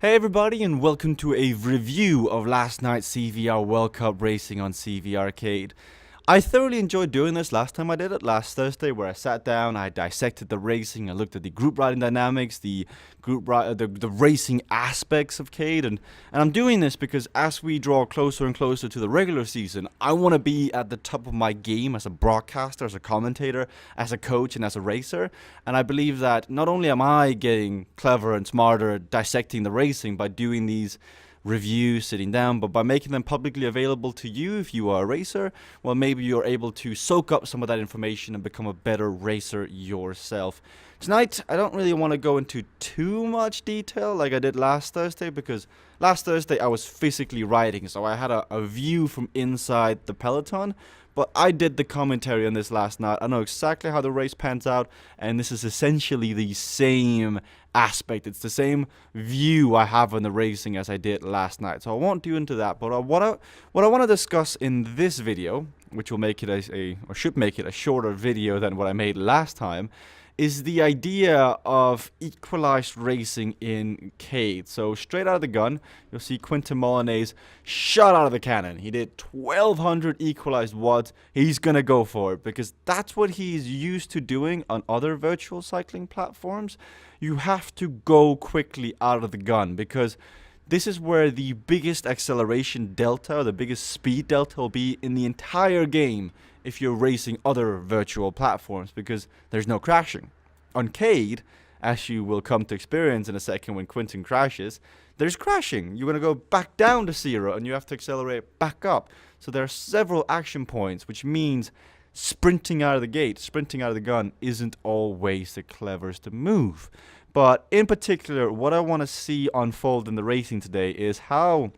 Hey everybody, and welcome to a review of last night's CVR World Cup racing on CVRcade. I thoroughly enjoyed doing this last time I did it, last Thursday, where I sat down, I dissected the racing, I looked at the group riding dynamics, the racing aspects of Cade, and I'm doing this because as we draw closer and closer to the regular season, I want to be at the top of my game as a broadcaster, as a commentator, as a coach, and as a racer, and I believe that not only am I getting clever and smarter at dissecting the racing by doing these reviews, sitting down, but by making them publicly available to you if you are a racer, well, maybe you're able to soak up some of that information and become a better racer yourself. Tonight, I don't really want to go into too much detail like I did last Thursday, because last Thursday I was physically riding, so I had a view from inside the peloton. But I did the commentary on this last night. I know exactly how the race pans out, and this is essentially the same aspect. It's the same view I have on the racing as I did last night. So I won't do into that. But what I want to discuss in this video, which will make it or should make it a shorter video than what I made last time, is the idea of equalized racing in Cade. So straight out of the gun, you'll see Quintin Molinet's shot out of the cannon. He did 1200 equalized watts. He's gonna go for it because that's what he's used to doing on other virtual cycling platforms. You have to go quickly out of the gun because this is where the biggest acceleration delta, or the biggest speed delta, will be in the entire game if you're racing other virtual platforms, because there's no crashing. On Cade, as you will come to experience in a second when Quintin crashes, there's crashing. You're going to go back down to zero and you have to accelerate back up. So there are several action points, which means sprinting out of the gate, sprinting out of the gun isn't always the cleverest move. But in particular, what I want to see unfold in the racing today is how,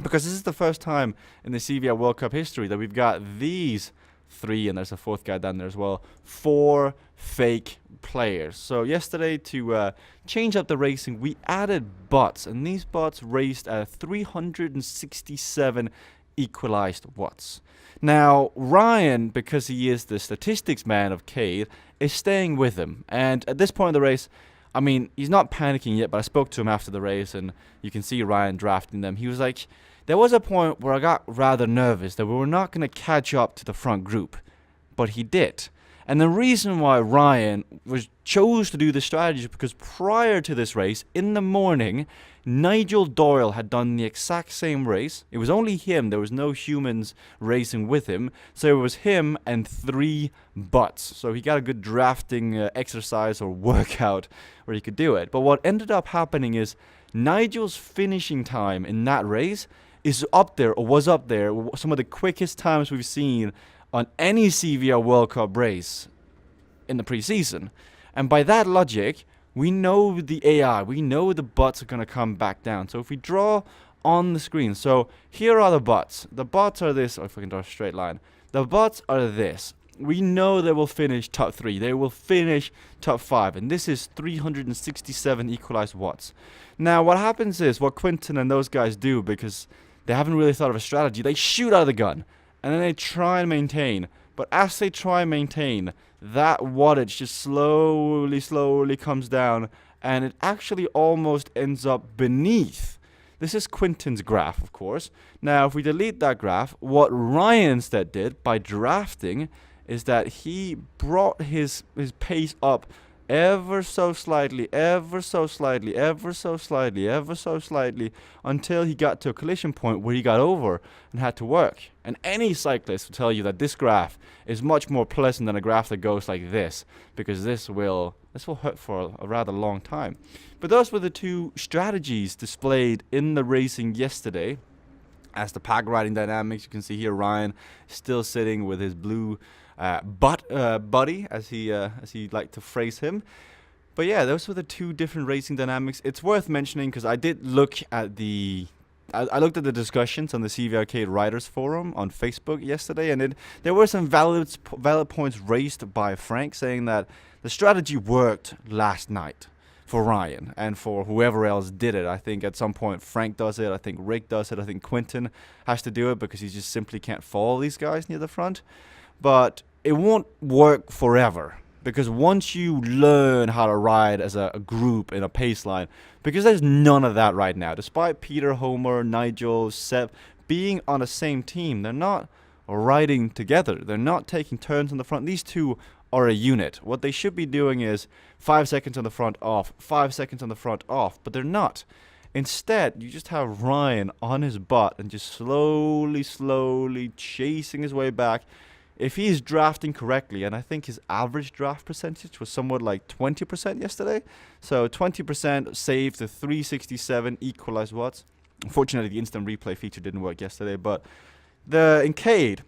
because this is the first time in the CVR World Cup history that we've got these three, and there's a fourth guy down there as well, 4 fake players. So yesterday, to change up the racing, we added bots, and these bots raced at 367 equalized watts. Now, Ryan, because he is the statistics man of Cade, is staying with him, and at this point in the race, I mean, he's not panicking yet, but I spoke to him after the race, and you can see Ryan drafting them. He was like, there was a point where I got rather nervous that we were not going to catch up to the front group, but he did. And the reason why Ryan chose to do this strategy is because prior to this race, in the morning, Nigel Doyle had done the exact same race. It was only him. There was no humans racing with him. So it was him and 3 bots. So he got a good drafting exercise or workout where he could do it. But what ended up happening is Nigel's finishing time in that race is up there, or was up there, some of the quickest times we've seen on any CVR World Cup race in the preseason. And by that logic, we know the AI, we know the bots are going to come back down. So if we draw on the screen, so here are the bots. The bots are this, or if we can draw a straight line, the bots are this. We know they will finish top 3. They will finish top 5. And this is 367 equalized watts. Now, what happens is, what Quintin and those guys do, because they haven't really thought of a strategy, they shoot out of the gun. And then they try and maintain. But as they try and maintain, that wattage just slowly comes down. And it actually almost ends up beneath. This is Quintin's graph, of course. Now, if we delete that graph, what Ryan instead did by drafting is that he brought his pace up ever so slightly, ever so slightly, ever so slightly, ever so slightly, until he got to a collision point where he got over and had to work. And any cyclist will tell you that this graph is much more pleasant than a graph that goes like this, because this will hurt for a rather long time. But those were the 2 strategies displayed in the racing yesterday. As the pack riding dynamics, you can see here Ryan still sitting with his blue buddy, as he liked to phrase him. But yeah, those were the 2 different racing dynamics. It's worth mentioning because I did look at I looked at the discussions on the CVRcade Riders Forum on Facebook yesterday, and there were some valid points raised by Frank saying that the strategy worked last night for Ryan and for whoever else did it. I think at some point Frank does it, I think Rick does it, I think Quintin has to do it because he just simply can't follow these guys near the front. But it won't work forever Because once you learn how to ride as a group in a pace line, because there's none of that right now. Despite Peter, Homer, Nigel, Seb being on the same team, they're not riding together. They're not taking turns on the front. These two are a unit. What they should be doing is 5 seconds on the front, off, 5 seconds on the front, off, but they're not. Instead, you just have Ryan on his butt and just slowly chasing his way back. If he's drafting correctly, and I think his average draft percentage was somewhat like 20% yesterday, so 20% saved to 367 equalized watts. Unfortunately, the instant replay feature didn't work yesterday, but in CADE,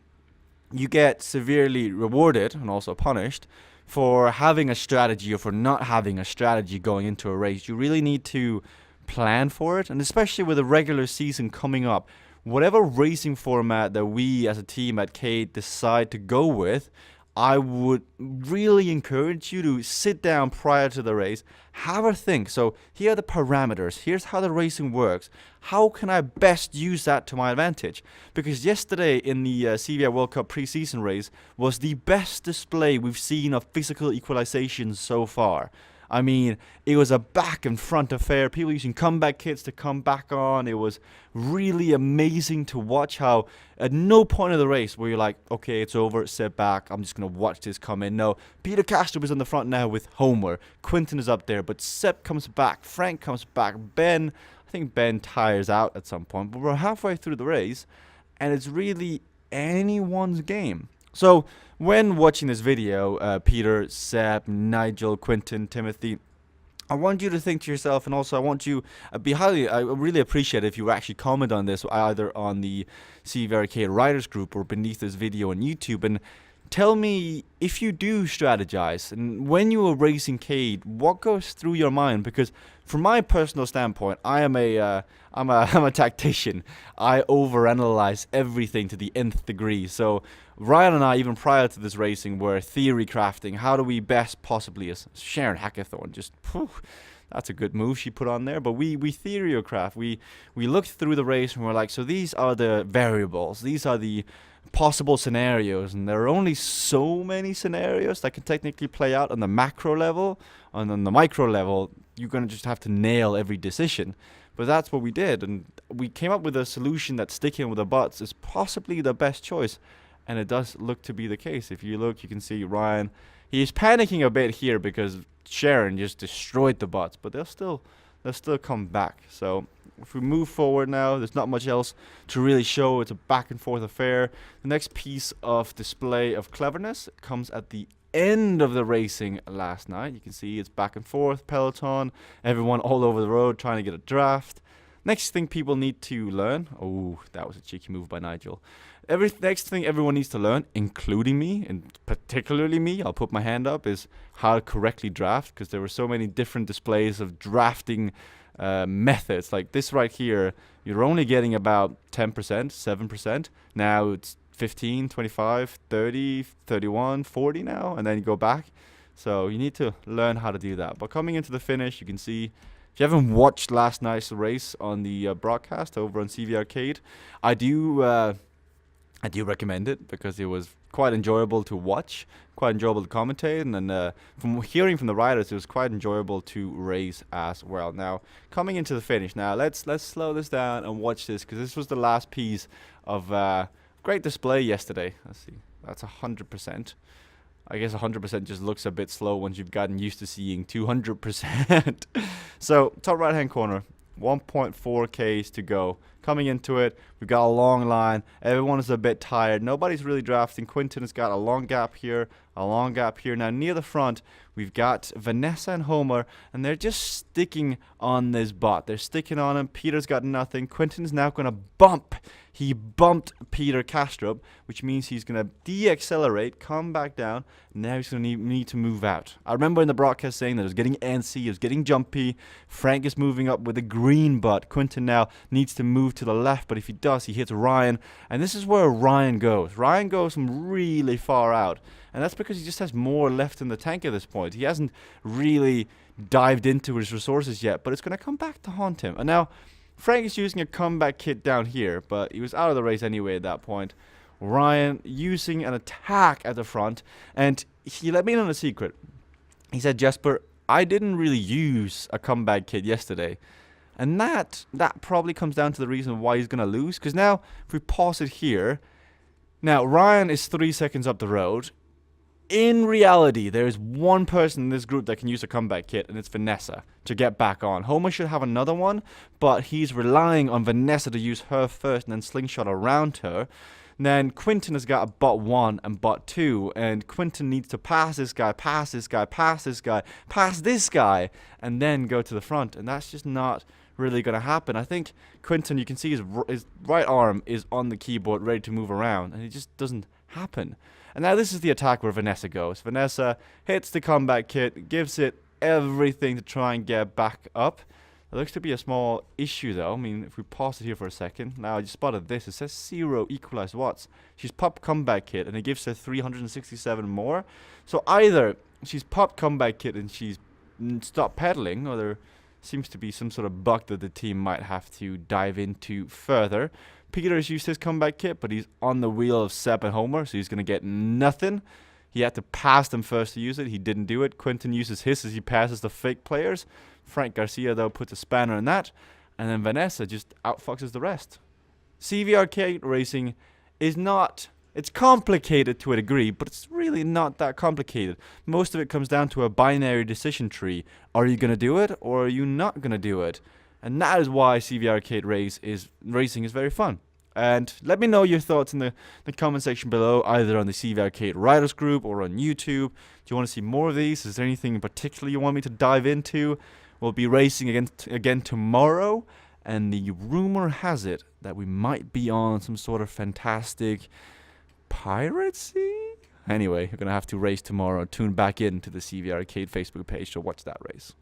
you get severely rewarded and also punished for having a strategy or for not having a strategy going into a race. You really need to plan for it, and especially with a regular season coming up, whatever racing format that we as a team at CADE decide to go with, I would really encourage you to sit down prior to the race, have a think. So here are the parameters, here's how the racing works, how can I best use that to my advantage? Because yesterday in the CVR World Cup preseason race was the best display we've seen of physical equalization so far. I mean, it was a back and front affair. People using comeback kits to come back on. It was really amazing to watch how at no point of the race where you're like, okay, it's over, sit back, I'm just going to watch this come in. No, Peter Castro is on the front now with Homer. Quinton is up there, but Sepp comes back. Frank comes back. Ben, I think Ben tires out at some point, but we're halfway through the race, and it's really anyone's game. So when watching this video, Peter, Seb, Nigel, Quinton, Timothy, I want you to think to yourself, and also I want you I really appreciate it if you actually comment on this either on the CVRcade Writers group or beneath this video on YouTube, and tell me if you do strategize, and when you are racing CADE, what goes through your mind? Because from my personal standpoint, I'm a tactician. I overanalyze everything to the nth degree. So Ryan and I, even prior to this racing, were theory crafting. How do we best possibly, as Sharon Hackathorn, just that's a good move she put on there. But we theorycraft. We looked through the race and we're like, so these are the variables. These are the possible scenarios, and there are only so many scenarios that can technically play out on the macro level. And on the micro level, you're going to just have to nail every decision. But that's what we did, and we came up with a solution that sticking with the butts is possibly the best choice, and it does look to be the case. If you look, you can see Ryan, he's panicking a bit here because Sharon just destroyed the butts, but they'll still come back. So if we move forward now, there's not much else to really show. It's a back and forth affair. The next piece of display of cleverness comes at the end of the racing last night. You can see it's back and forth, peloton, everyone all over the road trying to get a draft. Next thing people need to learn, oh, that was a cheeky move by Nigel. Next thing everyone needs to learn, including me, and particularly me, I'll put my hand up, is how to correctly draft, because there were so many different displays of drafting methods. Like this right here, you're only getting about 10%, 7%. Now it's 15, 25, 30, 31, 40 now, and then you go back. So you need to learn how to do that. But coming into the finish, you can see, if you haven't watched last night's race on the broadcast over on CVRcade, I do recommend it because it was quite enjoyable to watch, quite enjoyable to commentate, and then from hearing from the riders, it was quite enjoyable to race as well. Now, coming into the finish, now let's slow this down and watch this, because this was the last piece of great display yesterday. Let's see, that's 100%. I guess 100% just looks a bit slow once you've gotten used to seeing 200%. So, top right-hand corner, 1.4 Ks to go. Coming into it, we've got a long line. Everyone is a bit tired. Nobody's really drafting. Quinton has got a long gap here, a long gap here. Now, near the front, we've got Vanessa and Homer, and they're just sticking on this bot. They're sticking on him. Peter's got nothing. Quinton's now going to bump. He bumped Peter Kastrup, which means he's going to de-accelerate, come back down. Now he's going to need to move out. I remember in the broadcast saying that it was getting antsy, it was getting jumpy. Frank is moving up with a green butt. Quinton now needs to move to the left, but if he does, he hits Ryan. And this is where Ryan goes. Ryan goes from really far out. And that's because he just has more left in the tank at this point. He hasn't really dived into his resources yet, but it's going to come back to haunt him. And now, Frank is using a comeback kit down here, but he was out of the race anyway at that point. Ryan using an attack at the front, and he let me in on a secret. He said, Jesper, I didn't really use a comeback kit yesterday. And that probably comes down to the reason why he's going to lose. Because now, if we pause it here, now Ryan is 3 seconds up the road. In reality, there is one person in this group that can use a comeback kit, and it's Vanessa, to get back on. Homer should have another one, but he's relying on Vanessa to use her first and then slingshot around her. And then Quinton has got a bot 1 and bot 2, and Quinton needs to pass this guy, pass this guy, pass this guy, pass this guy, and then go to the front, and that's just not really going to happen. I think Quinton, you can see his right arm is on the keyboard ready to move around, and it just doesn't happen. And now this is the attack where Vanessa goes. Vanessa hits the combat kit, gives it everything to try and get back up. There looks to be a small issue though. I mean, if we pause it here for a second. Now I just spotted this. It says 0 equalized watts. She's popped combat kit and it gives her 367 more. So either she's popped combat kit and she's stopped pedaling, or there seems to be some sort of bug that the team might have to dive into further. Peter's used his comeback kit, but he's on the wheel of Seb and Homer, so he's going to get nothing. He had to pass them first to use it. He didn't do it. Quinton uses his as he passes the fake players. Frank Garcia, though, puts a spanner in that. And then Vanessa just outfoxes the rest. CVRcade racing is not... It's complicated to a degree, but it's really not that complicated. Most of it comes down to a binary decision tree. Are you going to do it, or are you not going to do it? And that is why CVRcade racing is very fun. And let me know your thoughts in the comment section below, either on the CVRcade Riders group or on YouTube. Do you want to see more of these? Is there anything in particular you want me to dive into? We'll be racing again tomorrow, and the rumor has it that we might be on some sort of fantastic piracy? Anyway, you're going to have to race tomorrow. Tune back in to the CVRcade Facebook page to watch that race.